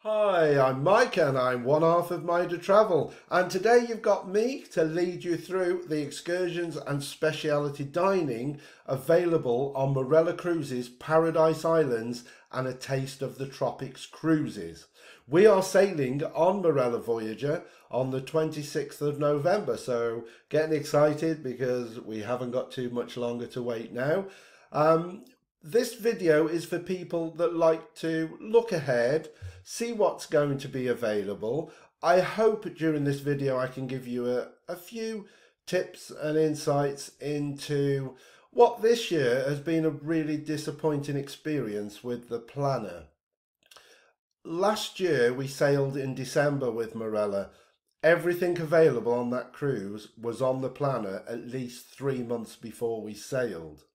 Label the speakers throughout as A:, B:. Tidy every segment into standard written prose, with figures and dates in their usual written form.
A: Hi, I'm Mike and I'm one half of Mida Travel, and today you've got me to lead you through the excursions and speciality dining available on Marella Cruises, Paradise Islands and A Taste of the Tropics cruises. We are sailing on Marella Voyager on the 26th of November, so getting excited because we haven't got too much longer to wait now. This video is for people that like to look ahead, see what's going to be available. I hope during this video I can give you a few tips and insights into what this year has been a really disappointing experience with the planner. Last year we sailed in December with Marella. Everything available on that cruise was on the planner at least 3 months before we sailed.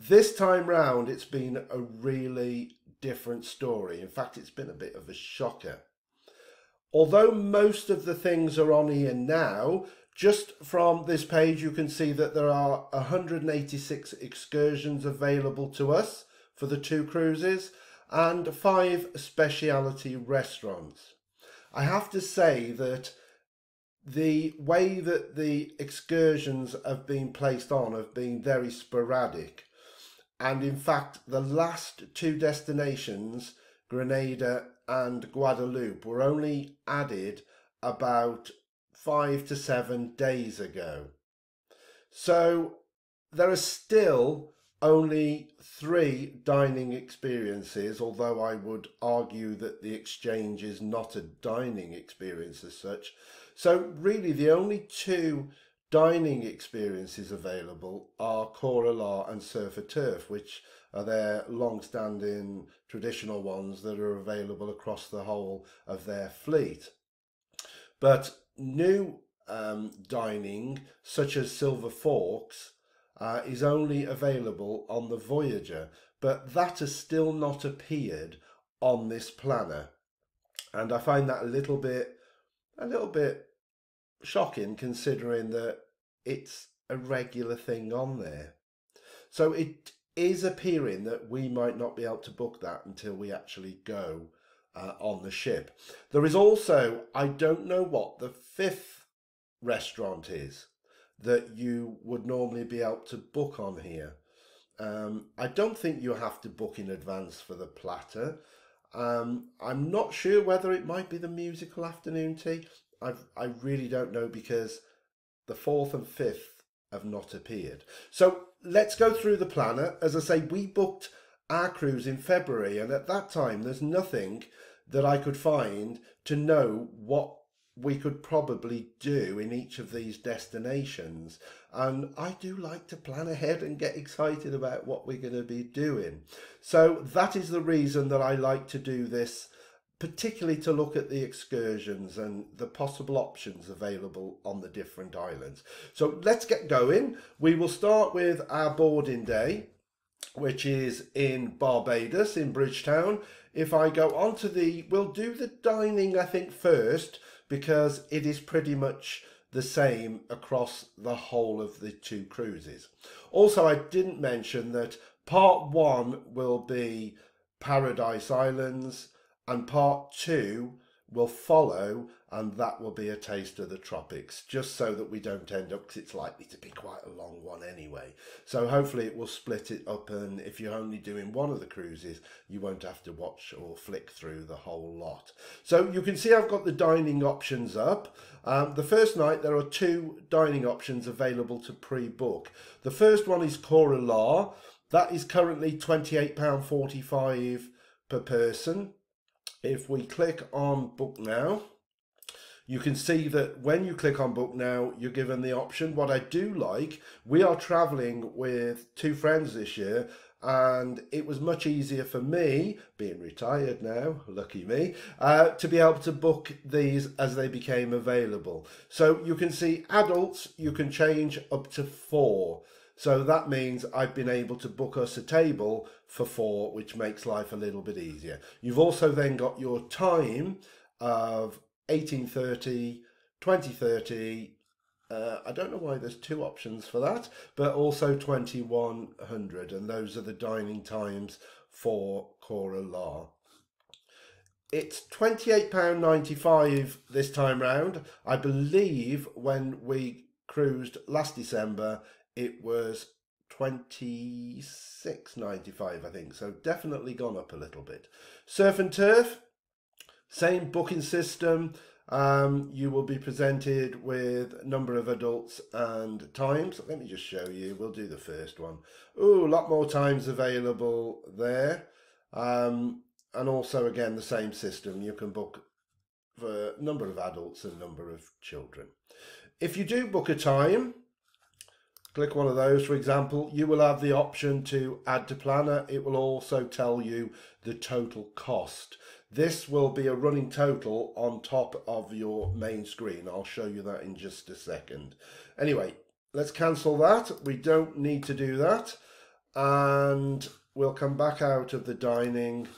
A: This time round, it's been a really different story. In fact, it's been a bit of a shocker. Although most of the things are on here now, just from this page you can see that there are 186 excursions available to us for the 2 cruises and 5 speciality restaurants. I have to say that the way that the excursions have been placed on have been very sporadic. And in fact, the last 2 destinations, Grenada and Guadeloupe, were only added about 5 to 7 days ago. So there are still only 3 dining experiences, although I would argue that the exchange is not a dining experience as such. So really the only 2 dining experiences available are Coralar and Surfer Turf, which are their long-standing traditional ones that are available across the whole of their fleet. But new dining, such as Silver Forks, is only available on the Voyager, but that has still not appeared on this planner, and I find that a little bit shocking, considering that it's a regular thing on there. So it is appearing that we might not be able to book that until we actually go on the ship. There is also, I don't know what the 5th restaurant is that you would normally be able to book on here. I don't think you have to book in advance for the platter. I'm not sure whether it might be the musical afternoon tea. I really don't know, because the 4th and 5th have not appeared. So let's go through the planner. As I say, we booked our cruise in February, and at that time there's nothing that I could find to know what we could probably do in each of these destinations. And I do like to plan ahead and get excited about what we're going to be doing. So that is the reason that I like to do this, particularly to look at the excursions and the possible options available on the different islands. So let's get going. We will start with our boarding day, which is in Barbados, in Bridgetown. If I go on to we'll do the dining, I think, first, because it is pretty much the same across the whole of the 2 cruises. Also, I didn't mention that part 1 will be Paradise Islands, and part 2 will follow, and that will be A Taste of the Tropics, just so that we don't end up, because it's likely to be quite a long one anyway. So hopefully it will split it up, and if you're only doing one of the cruises, you won't have to watch or flick through the whole lot. So you can see I've got the dining options up. The first night there are 2 dining options available to pre-book. The first one is Coralar. That is currently £28.45 per person. If we click on book now, you can see that when you click on book now, you're given the option. What I do like, we are traveling with 2 friends this year, and it was much easier for me, being retired now, lucky me, to be able to book these as they became available. So you can see adults, you can change up to 4. So that means I've been able to book us a table for 4, which makes life a little bit easier. You've also then got your time of 18:30, 20:30. I don't know why there's 2 options for that, but also 2100, and those are the dining times for Coralar. It's £28.95 this time round. I believe when we cruised last December, it was £26.95, I think. So definitely gone up a little bit. Surf and turf, same booking system. You will be presented with a number of adults and times. Let me just show you. We'll do the first one. Ooh, a lot more times available there. And also, again, the same system. You can book for a number of adults and a number of children. If you do book a time, click one of those, for example, you will have the option to add to planner. It will also tell you the total cost. This will be a running total on top of your main screen. I'll show you that in just a second. Anyway, let's cancel that. We don't need to do that. And we'll come back out of the dining.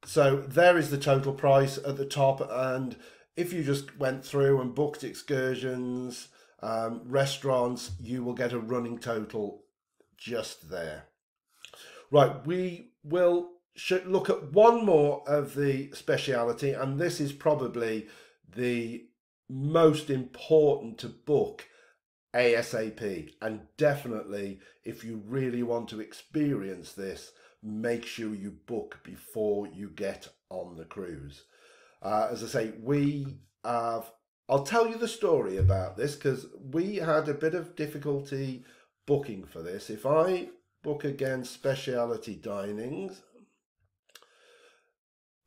A: So there is the total price at the top, and if you just went through and booked excursions, restaurants, you will get a running total just there. Right, we will look at one more of the speciality, and this is probably the most important to book ASAP, and definitely if you really want to experience this, make sure you book before you get on the cruise. As I say, I'll tell you the story about this because we had a bit of difficulty booking for this. If I book against speciality dinings,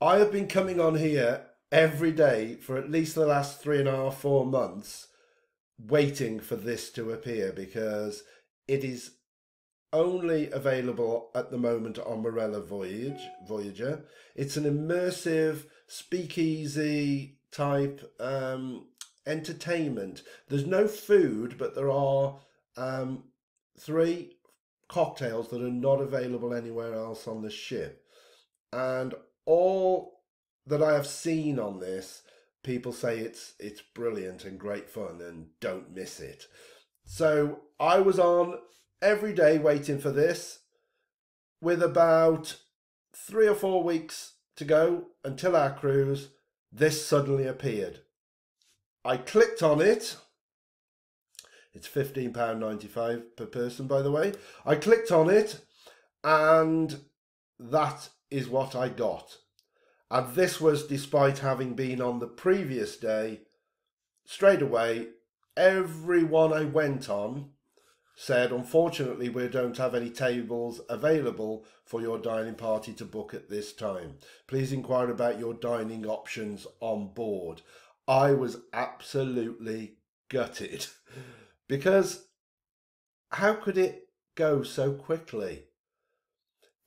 A: I have been coming on here every day for at least the last 3.5, 4 months waiting for this to appear because it is only available at the moment on Marella Voyager. It's an immersive speakeasy type entertainment. There's no food, but there are 3 cocktails that are not available anywhere else on the ship. And all that I have seen on this, people say it's brilliant and great fun and don't miss it. So I was on every day waiting for this, with about 3 or 4 weeks to go until our cruise. This suddenly appeared. I clicked on it. It's £15.95 per person, by the way. I clicked on it, and that is what I got. And this was despite having been on the previous day. Straight away, everyone I went on said, unfortunately, we don't have any tables available for your dining party to book at this time. Please inquire about your dining options on board. I was absolutely gutted because how could it go so quickly?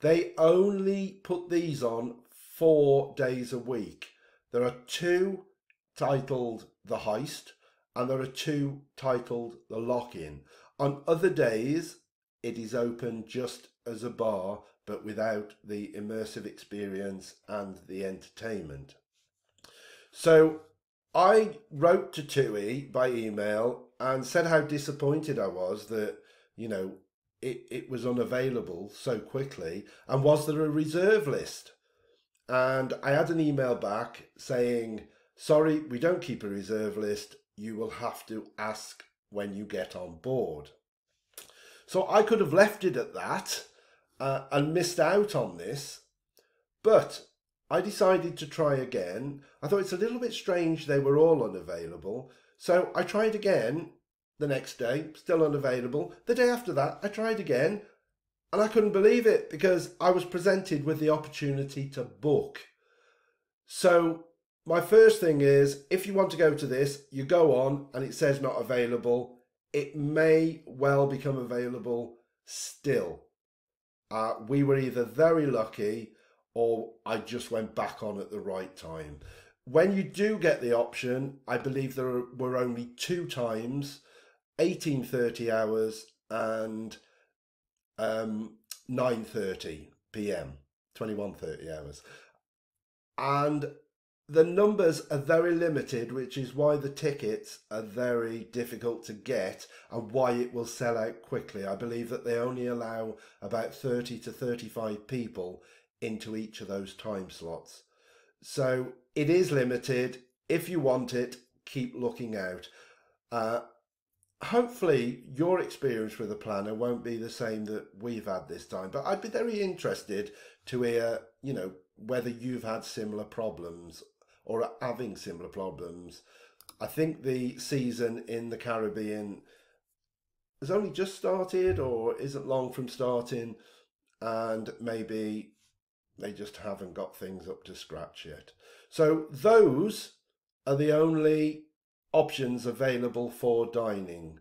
A: They only put these on 4 days a week. There are 2 titled The Heist and there are 2 titled The Lock-In. On other days, it is open just as a bar, but without the immersive experience and the entertainment. So I wrote to TUI by email and said how disappointed I was that, you know, it was unavailable so quickly, and was there a reserve list? And I had an email back saying, sorry, we don't keep a reserve list. You will have to ask when you get on board. So I could have left it at that and missed out on this, but I decided to try again. I thought it's a little bit strange they were all unavailable. So I tried again the next day, still unavailable. The day after that, I tried again, and I couldn't believe it because I was presented with the opportunity to book. So my first thing is, if you want to go to this, you go on and it says not available. It may well become available still. We were either very lucky or I just went back on at the right time. When you do get the option, I believe there were only 2 times, 18:30 hours and 9:30 p.m, 21:30 hours. And the numbers are very limited, which is why the tickets are very difficult to get and why it will sell out quickly. I believe that they only allow about 30 to 35 people into each of those time slots. So it is limited. If you want it, keep looking out. Hopefully your experience with a planner won't be the same that we've had this time, but I'd be very interested to hear, you know, whether you've had similar problems or are having similar problems. I think the season in the Caribbean has only just started or isn't long from starting, and maybe they just haven't got things up to scratch yet. So those are the only options available for dining.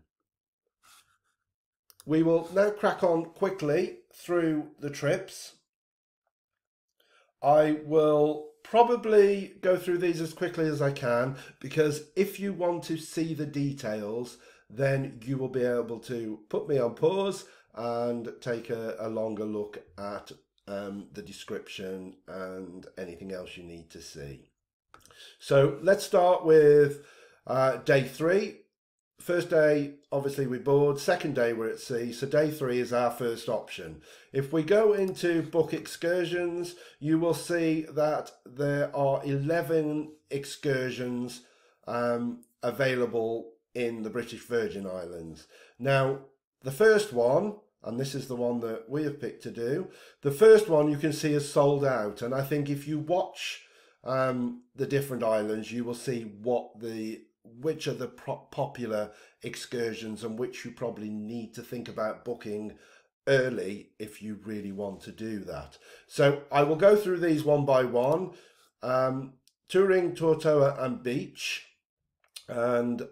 A: We will now crack on quickly through the trips. I will probably go through these as quickly as I can, because if you want to see the details, then you will be able to put me on pause and take a longer look at the description and anything else you need to see. So let's start with day 3. First day, obviously we board. Second day we're at sea. So day 3 is our first option. If we go into book excursions, you will see that there are 11 excursions available in the British Virgin Islands. Now, the first one, and this is the one that we have picked to do, the first one you can see is sold out. And I think if you watch the different islands, you will see which are the popular excursions and which you probably need to think about booking early if you really want to do that. So I will go through these one by one. Touring Tortola and Beach, and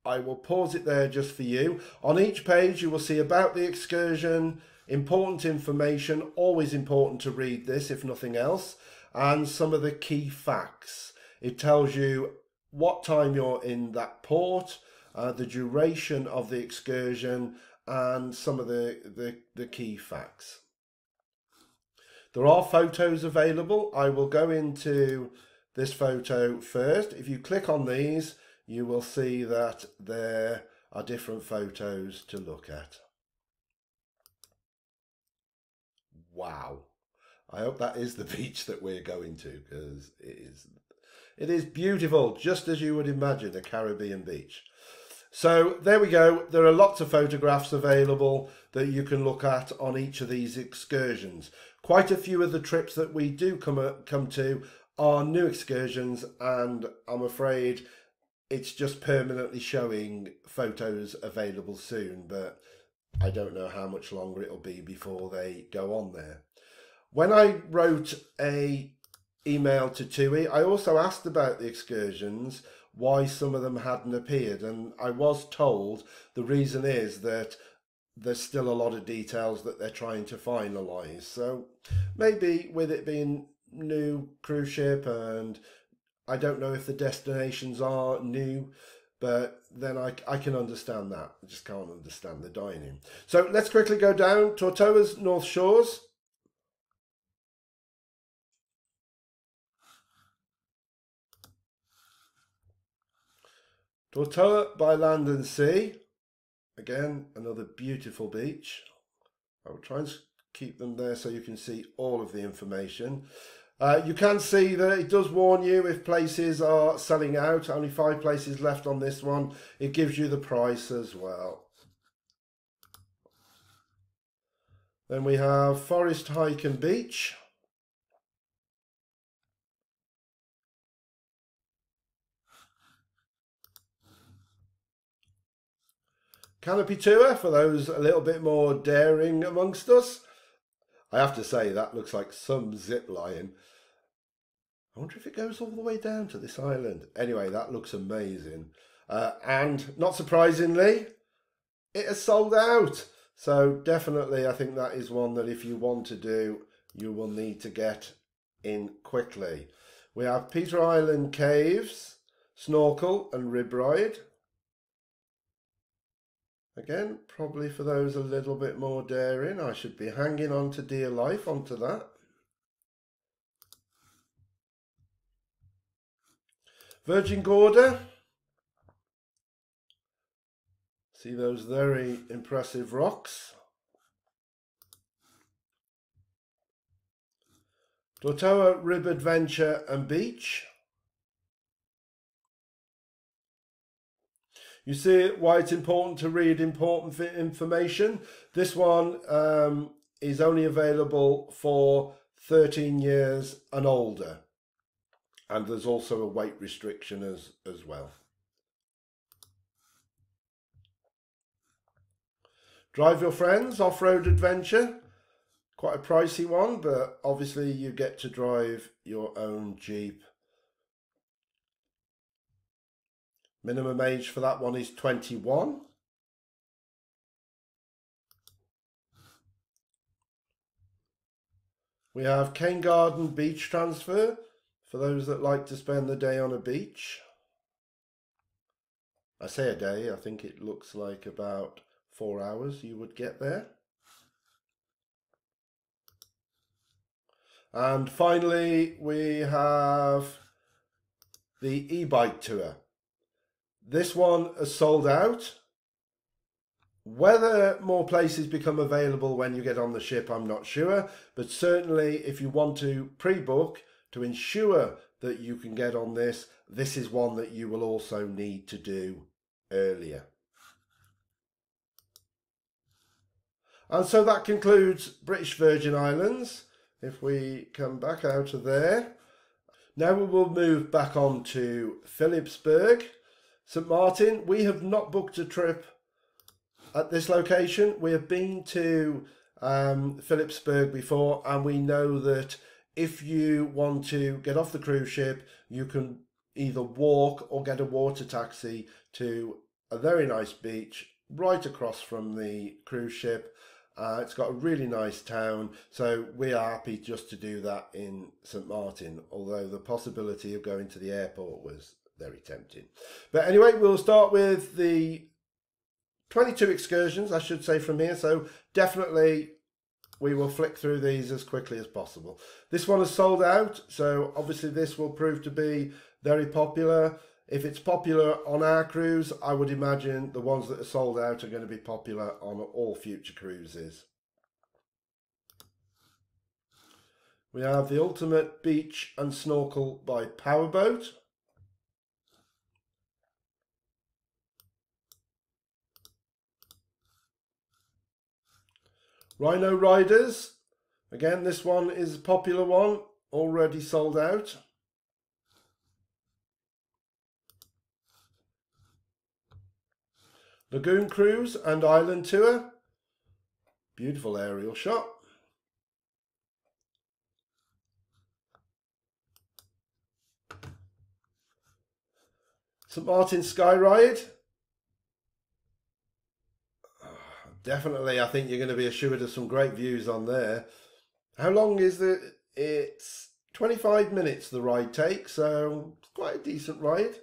A: I will pause it there just for you. On each page you will see about the excursion, important information, always important to read this if nothing else, and some of the key facts. It tells you what time you're in that port, the duration of the excursion, and some of the key facts. There are photos available. I will go into this photo first. If you click on these, you will see that there are different photos to look at. Wow. I hope that is the beach that we're going to, because it is beautiful, just as you would imagine a Caribbean beach. So there we go. There are lots of photographs available that you can look at on each of these excursions. Quite a few of the trips that we do come to are new excursions, and I'm afraid it's just permanently showing photos available soon, but I don't know how much longer it'll be before they go on there. When I wrote a email to TUI, I also asked about the excursions, why some of them hadn't appeared, and I was told the reason is that there's still a lot of details that they're trying to finalise. So maybe with it being new cruise ship, and I don't know if the destinations are new, but then I can understand that. I just can't understand the dining. So let's quickly go down. Tortoga's North Shores. Tortola by land and sea. Again, another beautiful beach. I will try and keep them there so you can see all of the information. You can see that it does warn you if places are selling out. Only 5 places left on this one. It gives you the price as well. Then we have Forest Hike and Beach. Canopy Tour for those a little bit more daring amongst us. I have to say that looks like some zip line. I wonder if it goes all the way down to this island. Anyway, that looks amazing. And not surprisingly, it has sold out. So definitely I think that is one that if you want to do, you will need to get in quickly. We have Peter Island Caves, Snorkel and Rib Ride. Again, probably for those a little bit more daring. I should be hanging on to dear life onto that. Virgin Gorda. See those very impressive rocks. Tortoa Rib Adventure and Beach. You see why it's important to read important information. This one is only available for 13 years and older. And there's also a weight restriction as well. Drive Your Friends Off-Road Adventure. Quite a pricey one, but obviously you get to drive your own Jeep. Minimum age for that one is 21. We have Cane Garden Beach Transfer for those that like to spend the day on a beach. I say a day, I think it looks like about 4 hours you would get there. And finally, we have the e-bike tour. This one is sold out. Whether more places become available when you get on the ship, I'm not sure. But certainly if you want to pre-book to ensure that you can get on this, this is one that you will also need to do earlier. And so that concludes British Virgin Islands. If we come back out of there, now we will move back on to Philipsburg. St Martin, we have not booked a trip at this location. We have been to Philipsburg before, and we know that if you want to get off the cruise ship, you can either walk or get a water taxi to a very nice beach right across from the cruise ship. It's got a really nice town, so we are happy just to do that in St Martin, although the possibility of going to the airport was very tempting. But anyway, we'll start with the 22 excursions, I should say, from here, so definitely we will flick through these as quickly as possible. This one is sold out, so obviously this will prove to be very popular. If it's popular on our cruise, I would imagine the ones that are sold out are going to be popular on all future cruises. We have the Ultimate Beach and Snorkel by Powerboat. Rhino Riders. Again, this one is a popular one, already sold out. Lagoon Cruise and Island Tour. Beautiful aerial shot. St Martin Sky Ride. Definitely, I think you're going to be assured of some great views on there. How long is it? It's 25 minutes the ride takes, so it's quite a decent ride.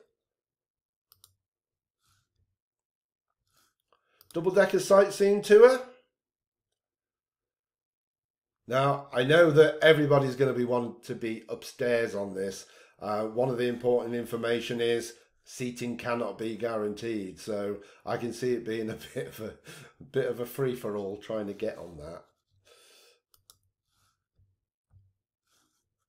A: Double-decker sightseeing tour. Now, I know that everybody's going to be wanting to be upstairs on this. One of the important information is seating cannot be guaranteed, so I can see it being a bit of a free-for-all trying to get on that.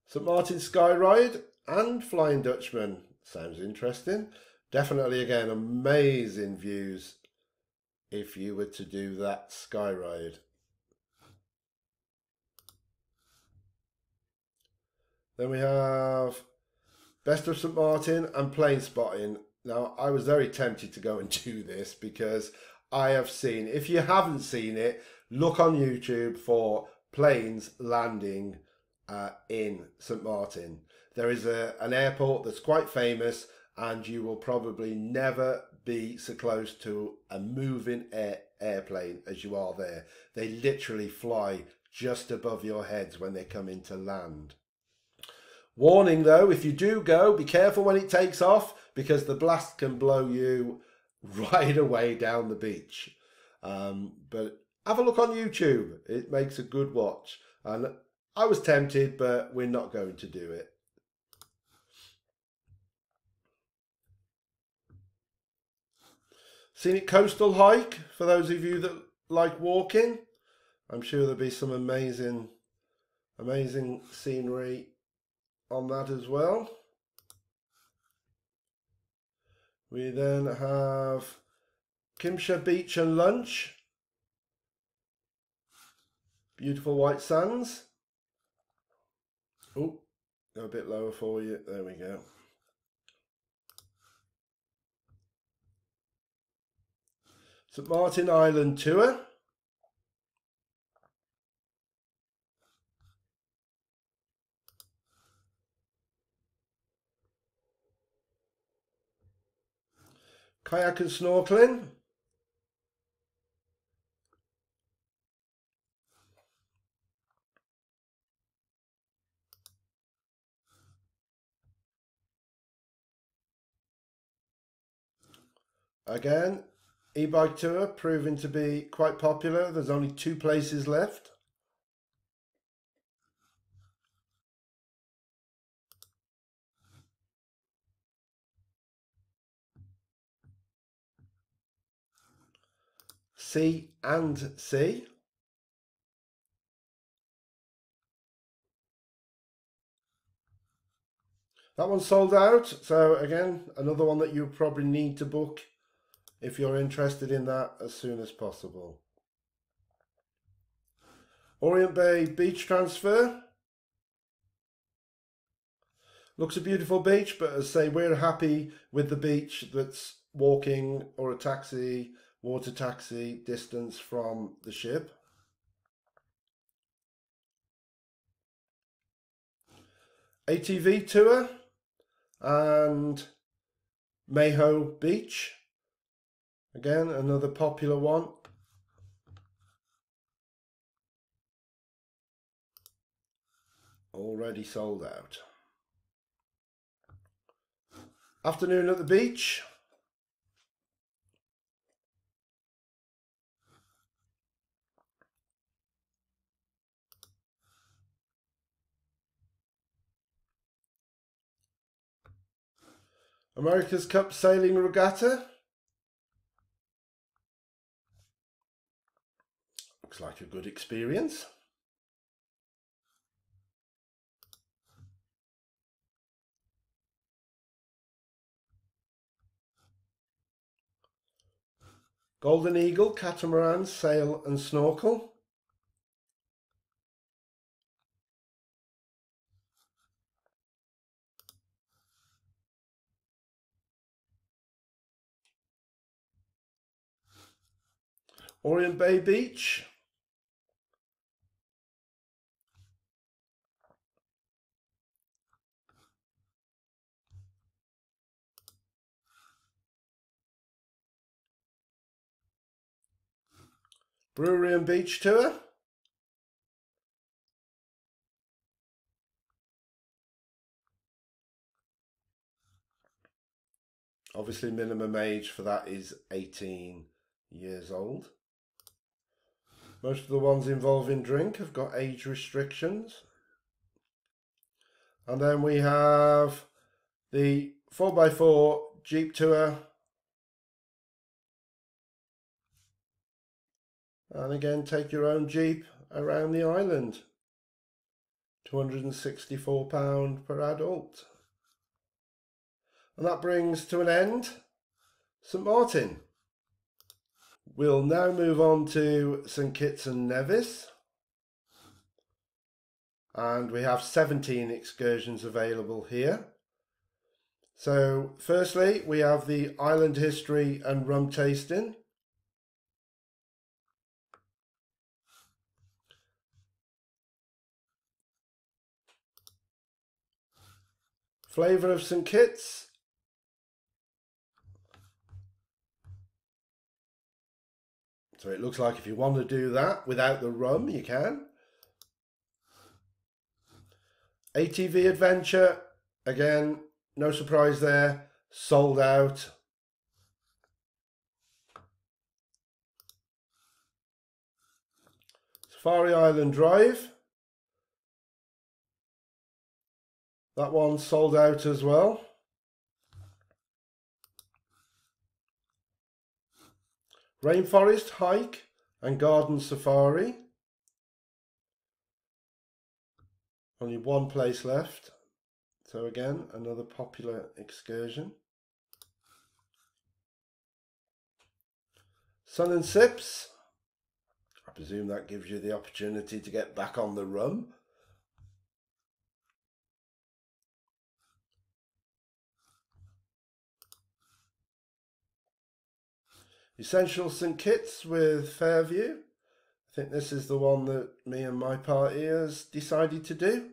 A: St Martin Sky Ride and Flying Dutchman. Sounds interesting. Definitely, again, amazing views if you were to do that sky ride. Then we have Best of St Martin and Plane Spotting. Now, I was very tempted to go and do this because I have seen, if you haven't seen it, look on YouTube for planes landing in St Martin. There is an airport that's quite famous, and you will probably never be so close to a moving airplane as you are there. They literally fly just above your heads when they come into land. Warning though, if you do go, be careful when it takes off, because the blast can blow you right away down the beach. But have a look on YouTube. It makes a good watch. And I was tempted, but we're not going to do it. Scenic Coastal Hike, for those of you that like walking. I'm sure there'll be some amazing Amazing scenery on that as well. We then have Kimsha Beach and lunch. Beautiful white sands. Oh, go a bit lower for you. There we go. St Martin Island tour. Kayak and snorkeling. Again, e-bike tour proving to be quite popular. There's only 2 places left. Sea and sea. That one's sold out. So again, another one that you probably need to book if you're interested in that as soon as possible. Orient Bay beach transfer. Looks a beautiful beach, but as I say, we're happy with the beach that's walking or a taxi, water taxi distance from the ship. ATV tour and Mayho Beach. Again, another popular one. Already sold out. Afternoon at the beach. America's Cup Sailing Regatta. Looks like a good experience. Golden Eagle Catamaran Sail and Snorkel. Orient Bay Beach. Brewery and Beach Tour. Obviously minimum age for that is 18 years old. Most of the ones involving drink have got age restrictions. And then we have the 4x4 Jeep Tour. And again, take your own Jeep around the island. £264 per adult. And that brings to an end St Martin. We'll now move on to St Kitts and Nevis. And we have 17 excursions available here. So firstly, we have the island history and rum tasting. Flavour of St Kitts. So it looks like if you want to do that without the rum, you can. ATV Adventure, again, no surprise there, sold out. Safari Island Drive. That one sold out as well. Rainforest Hike and Garden Safari. Only one place left. So again, another popular excursion. Sun and Sips. I presume that gives you the opportunity to get back on the rum. Essential St Kitts with Fairview. I think this is the one that me and my party has decided to do.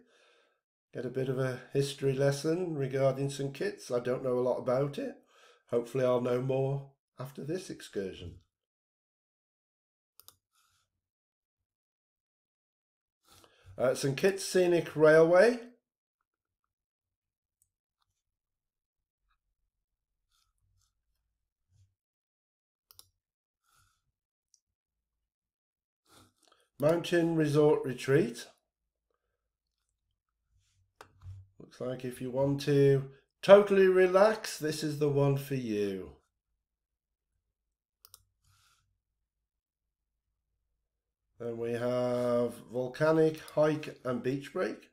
A: Get a bit of a history lesson regarding St Kitts. I don't know a lot about it. Hopefully I'll know more after this excursion. St Kitts Scenic Railway. Mountain Resort Retreat. Looks like if you want to totally relax, this is the one for you. Then we have Volcanic Hike and Beach Break.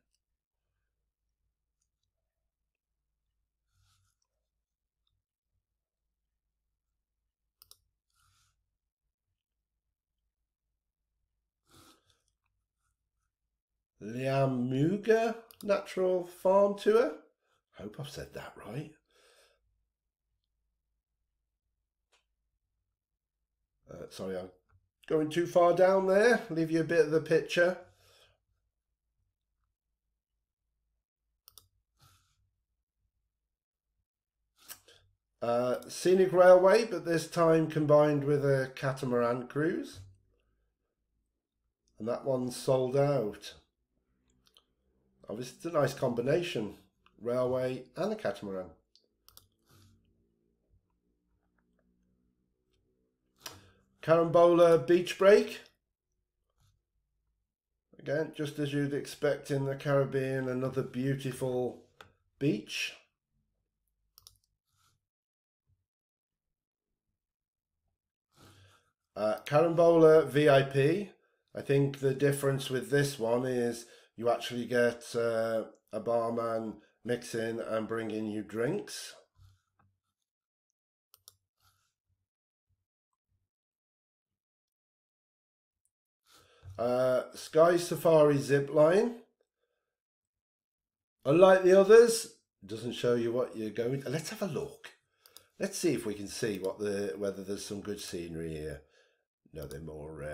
A: Liamuga Natural Farm Tour. Hope I've said that right. Sorry, I'm going too far down there. Leave you a bit of the picture. Scenic Railway, but this time combined with a catamaran cruise. And that one's sold out. Obviously, it's a nice combination. Railway and a catamaran. Carambola Beach Break. Again, just as you'd expect in the Caribbean, another beautiful beach. Carambola VIP. I think the difference with this one is you actually get a barman mixing and bringing you drinks. Sky Safari Zipline. Unlike the others, it doesn't show you what you're going to. Let's have a look. Let's see if we can see whether there's some good scenery here. No, they're more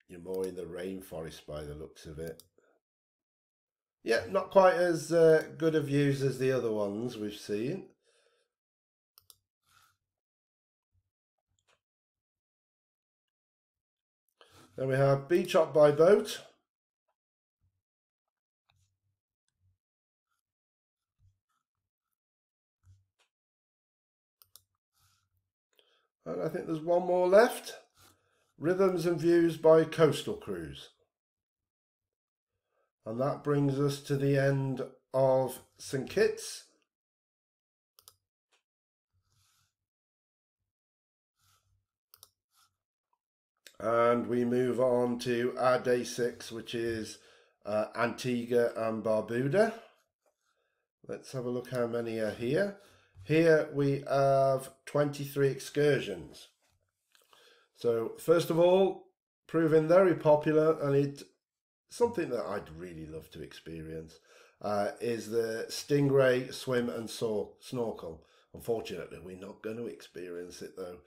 A: you're more in the rainforest by the looks of it. Yeah, not quite as good of views as the other ones we've seen. Then we have Beach Hop by Boat. And I think there's one more left. Rhythms and Views by Coastal Cruise. And that brings us to the end of St Kitts. And we move on to our day 6, which is Antigua and Barbuda. Let's have a look how many are here. Here we have 23 excursions. So first of all, proving very popular, and it's something that I'd really love to experience, is the Stingray Swim and Snorkel. Unfortunately, we're not going to experience it though.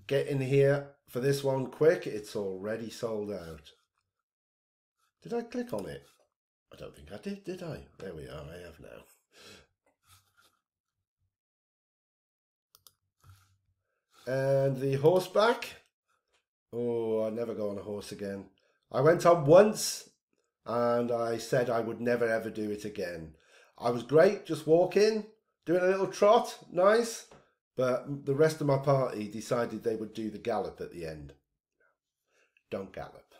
A: Get in here for this one quick, it's already sold out. Did I click on it? I don't think I did I? There we are, I have now. And the horseback. Oh, I'll never go on a horse again. I went on once and I said I would never ever do it again. I was great, just walking, doing a little trot, nice. But the rest of my party decided they would do the gallop at the end. Don't gallop.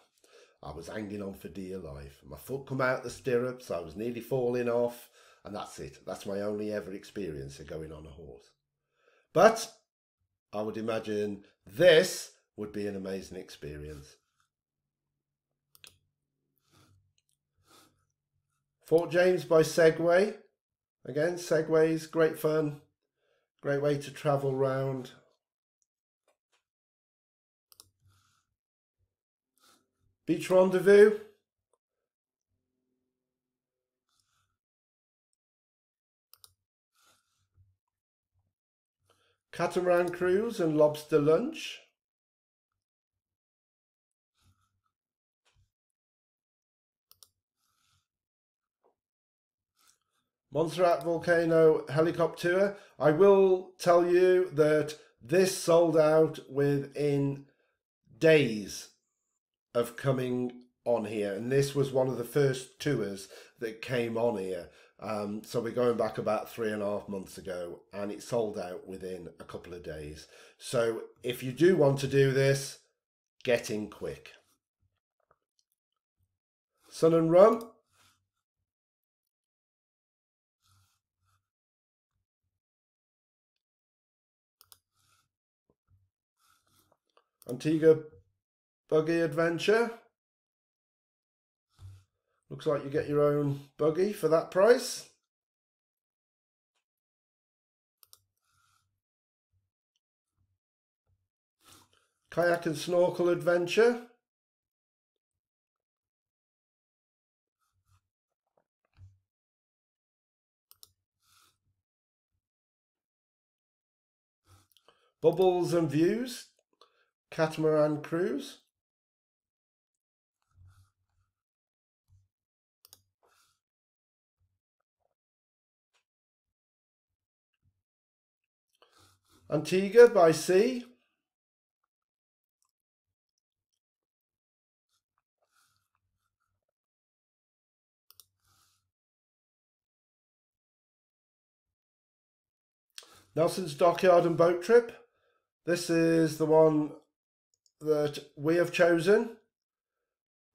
A: I was hanging on for dear life. My foot come out the stirrups, I was nearly falling off, and that's it. That's my only ever experience of going on a horse. But I would imagine this would be an amazing experience. Fort James by Segway. Again, Segways, great fun. Great way to travel round. Beach Rendezvous. Catamaran Cruise and Lobster Lunch. Montserrat Volcano Helicopter Tour. I will tell you that this sold out within days of coming on here, and this was one of the first tours that came on here. So we're going back about 3.5 months ago, and it sold out within a couple of days. So if you do want to do this, get in quick. Sun and Rum. Antigua Buggy Adventure. Looks like you get your own buggy for that price. Kayak and Snorkel Adventure. Bubbles and Views Catamaran Cruise. Antigua by Sea. Nelson's Dockyard and Boat Trip. This is the one that we have chosen.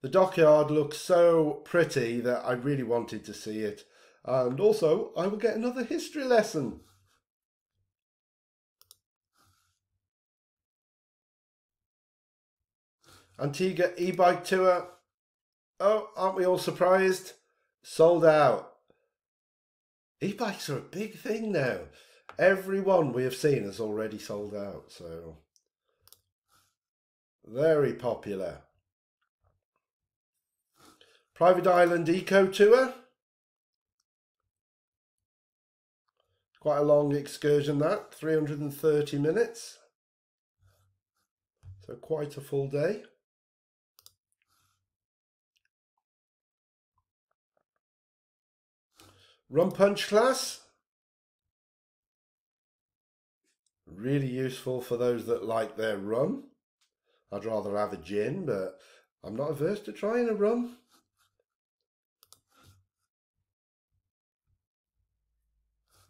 A: The dockyard looks so pretty that I really wanted to see it. And also, I will get another history lesson. Antigua e-bike tour. Oh, aren't we all surprised? Sold out. E-bikes are a big thing now. Every one we have seen has already sold out, so very popular. Private Island Eco Tour. Quite a long excursion that, 330 minutes. So quite a full day. Rum punch class. Really useful for those that like their rum. I'd rather have a gin, but I'm not averse to trying a rum.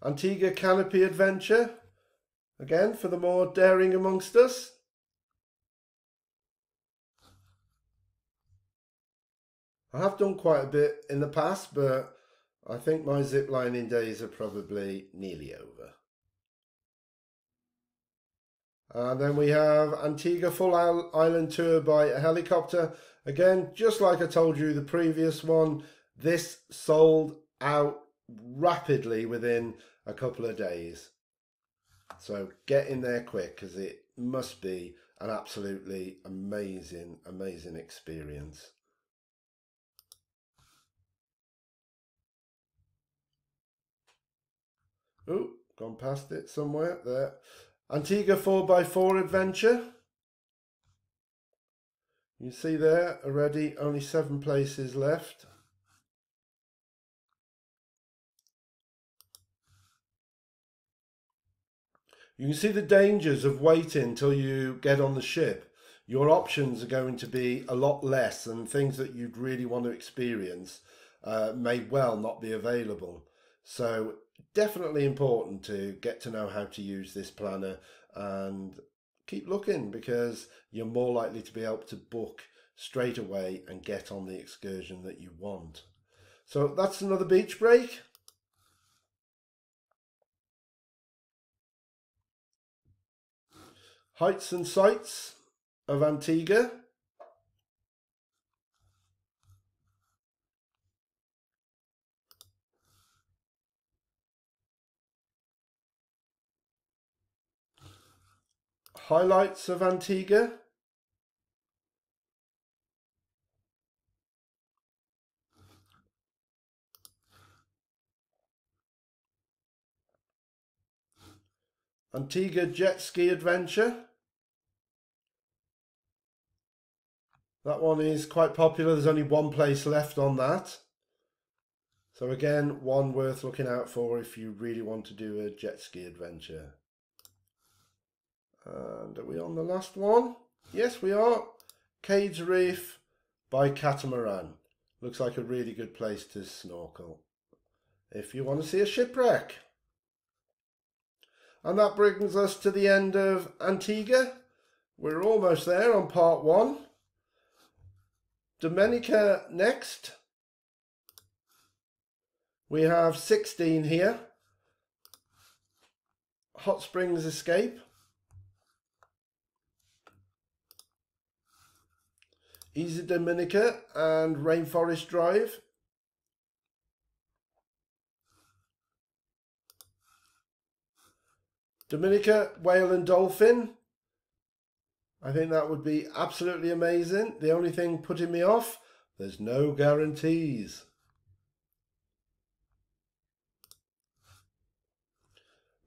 A: Antigua Canopy Adventure. Again, for the more daring amongst us. I have done quite a bit in the past, but I think my ziplining days are probably nearly over. And then we have Antigua Full Island Tour by a helicopter. Again, just like I told you the previous one, this sold out rapidly within a couple of days. So get in there quick, because it must be an absolutely amazing, amazing experience. Oh, gone past it somewhere there. Antigua 4x4 Adventure. You see there already only 7 places left. You can see the dangers of waiting till you get on the ship. Your options are going to be a lot less, and things that you'd really want to experience may well not be available. So definitely important to get to know how to use this planner and keep looking, because you're more likely to be able to book straight away and get on the excursion that you want. So that's another beach break. Heights and Sights of Antigua. highlights of Antigua. Antigua jet ski adventure. That one is quite popular. There's only one place left on that. So again, one worth looking out for if you really want to do a jet ski adventure. And are we on the last one? Yes, we are. Cades Reef by Catamaran. Looks like a really good place to snorkel if you want to see a shipwreck. And that brings us to the end of Antigua. We're almost there on part 1. Dominica next. We have 16 here. Hot Springs Escape. Easy Dominica and Rainforest Drive. Dominica, Whale and Dolphin. I think that would be absolutely amazing. The only thing putting me off, there's no guarantees.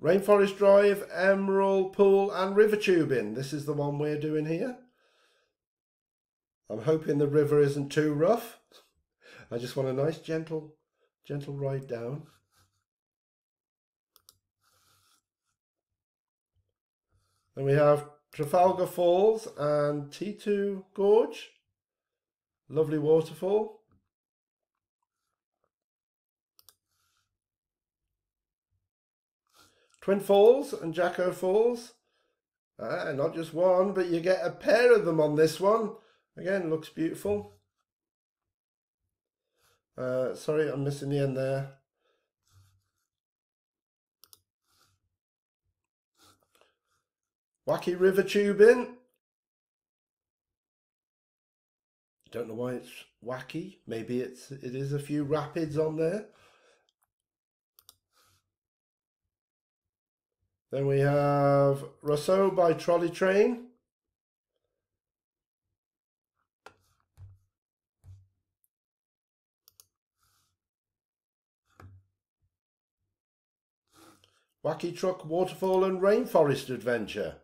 A: Rainforest Drive, Emerald Pool and River Tubing. This is the one we're doing here. I'm hoping the river isn't too rough. I just want a nice gentle ride down. Then we have Trafalgar Falls and T2 Gorge. Lovely waterfall. Twin Falls and Jacko Falls. Not just one, but you get a pair of them on this one. Again, looks beautiful. Sorry, I'm missing the end there. Wacky River Tubing. Don't know why it's wacky. Maybe it is a few rapids on there. Then we have Rousseau by Trolley Train. Wacky Truck Waterfall and Rainforest Adventure.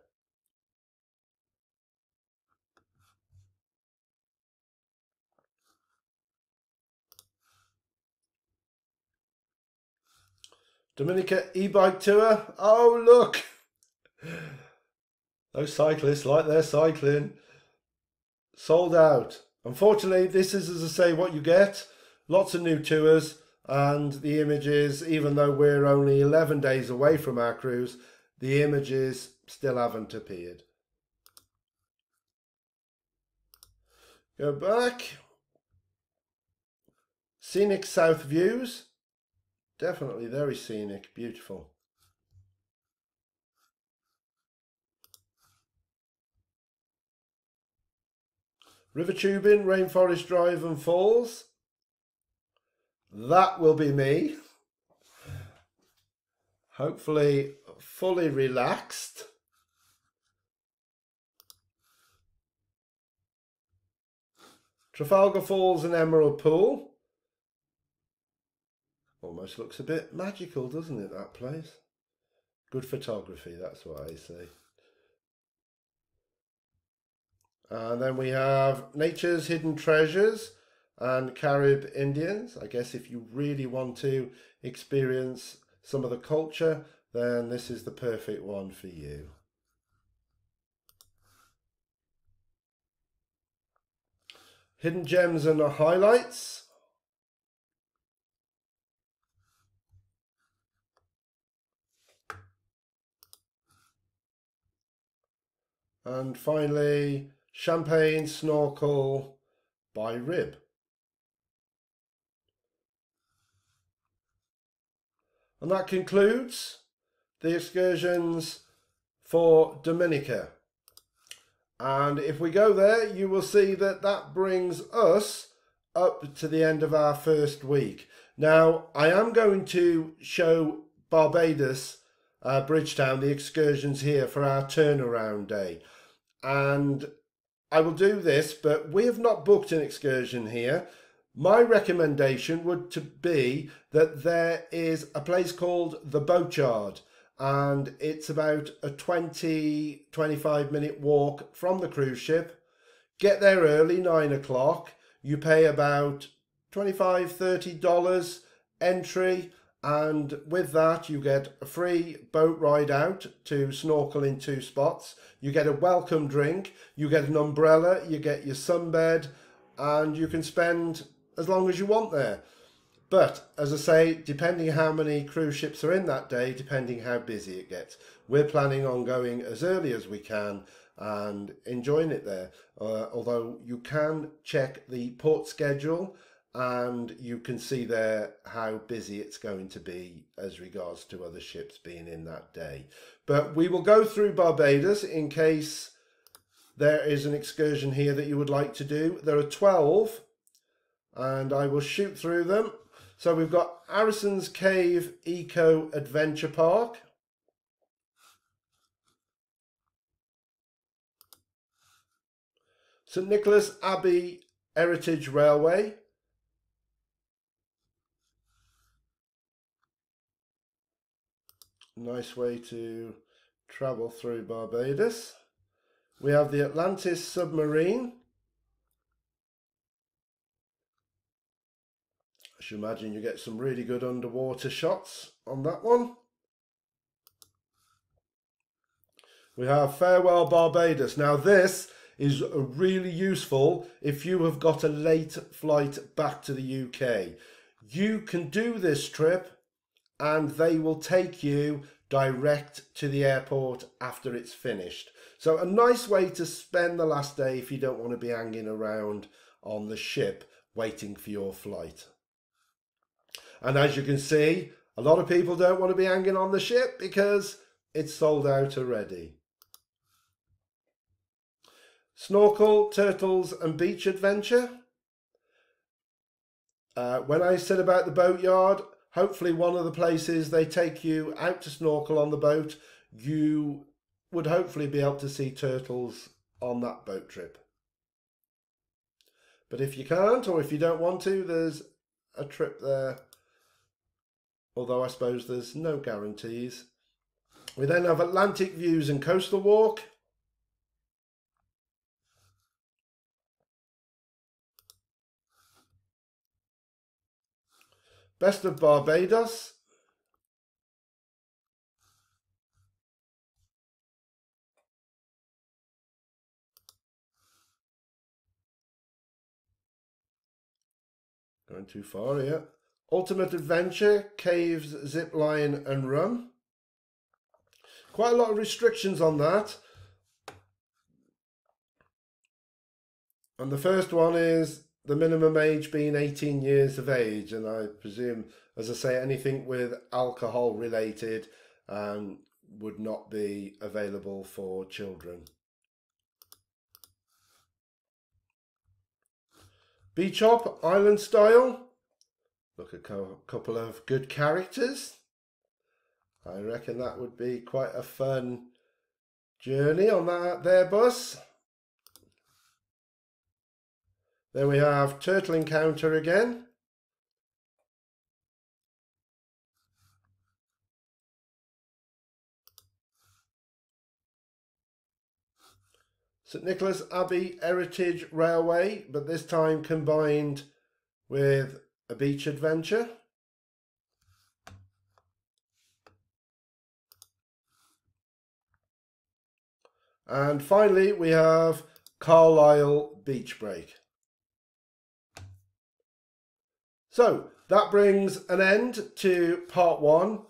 A: Dominica e-bike tour. Oh, look. Those cyclists like their cycling. Sold out. Unfortunately, this is, as I say, what you get. Lots of new tours. And the images, even though we're only 11 days away from our cruise, the images still haven't appeared. Go back. Scenic South Views. Definitely very scenic, beautiful. River Tubing, Rainforest Drive and Falls. That will be me. Hopefully fully relaxed. Trafalgar Falls and Emerald Pool. Almost looks a bit magical, doesn't it, that place? Good photography, that's what I say. And then we have Nature's Hidden Treasures and Carib Indians. I guess if you really want to experience some of the culture, then this is the perfect one for you. Hidden Gems and Highlights. And finally, Champagne Snorkel by Rib. And that concludes the excursions for Dominica. And if we go there, you will see that that brings us up to the end of our first week. Now, I am going to show Barbados Bridgetown, the excursions here for our turnaround day. And I will do this, but we have not booked an excursion here. My recommendation would to be that there is a place called the Boatyard, and it's about a 20-25 minute walk from the cruise ship. Get there early, 9 o'clock. You pay about $25-30 entry, and with that you get a free boat ride out to snorkel in 2 spots. You get a welcome drink, you get an umbrella, you get your sunbed, and you can spend as long as you want there. But as I say, depending how many cruise ships are in that day, depending how busy it gets, we're planning on going as early as we can and enjoying it there. Although you can check the port schedule and you can see there how busy it's going to be as regards to other ships being in that day. But we will go through Barbados in case there is an excursion here that you would like to do. There are 12 and I will shoot through them. So we've got Harrison's Cave Eco Adventure Park, St Nicholas Abbey Heritage Railway, nice way to travel through Barbados. We have the Atlantis Submarine. I should imagine you get some really good underwater shots on that one. We have Farewell Barbados. Now this is really useful if you have got a late flight back to the UK. You can do this trip and they will take you direct to the airport after it's finished. So a nice way to spend the last day if you don't want to be hanging around on the ship waiting for your flight. And as you can see, a lot of people don't want to be hanging on the ship because it's sold out already. Snorkel, turtles and beach adventure. When I said about the boatyard, hopefully one of the places they take you out to snorkel on the boat, you would hopefully be able to see turtles on that boat trip. But if you can't, or if you don't want to, there's a trip there. Although I suppose there's no guarantees. We then have Atlantic Views and Coastal Walk. Best of Barbados. Going too far here. Ultimate Adventure, Caves, Zipline and Rum. Quite a lot of restrictions on that. And the first one is the minimum age being 18 years of age. And I presume, as I say, anything with alcohol related would not be available for children. Beach Hop, Island Style. Look, a couple of good characters. I reckon that would be quite a fun journey on that there bus. Then we have Turtle Encounter again. St Nicholas Abbey Heritage Railway, but this time combined with a beach adventure. And finally we have Carlisle Beach Break. So that brings an end to part 1.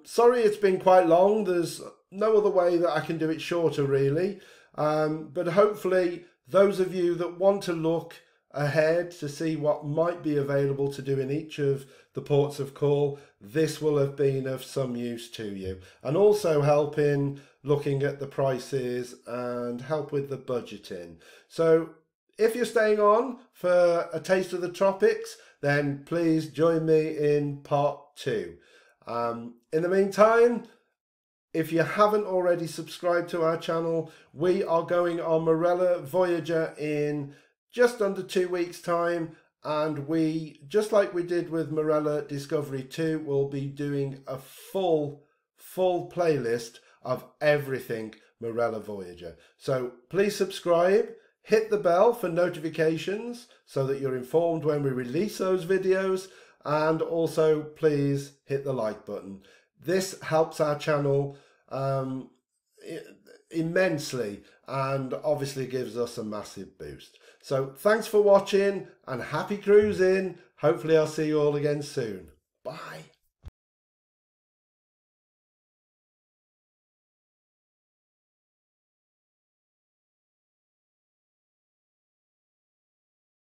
A: Sorry it's been quite long. There's no other way that I can do it shorter really. But hopefully those of you that want to look ahead to see what might be available to do in each of the ports of call, this will have been of some use to you, and also help in looking at the prices and help with the budgeting. So if you're staying on for a taste of the tropics, then please join me in part 2. In the meantime, if you haven't already subscribed to our channel, we are going on Marella Voyager in just under 2 weeks' time, and we, just like we did with Marella Discovery 2, will be doing a full playlist of everything Marella Voyager. So please subscribe, hit the bell for notifications so that you're informed when we release those videos, and also please hit the like button. This helps our channel immensely and obviously gives us a massive boost. So thanks for watching and happy cruising. Hopefully I'll see you all again soon. Bye.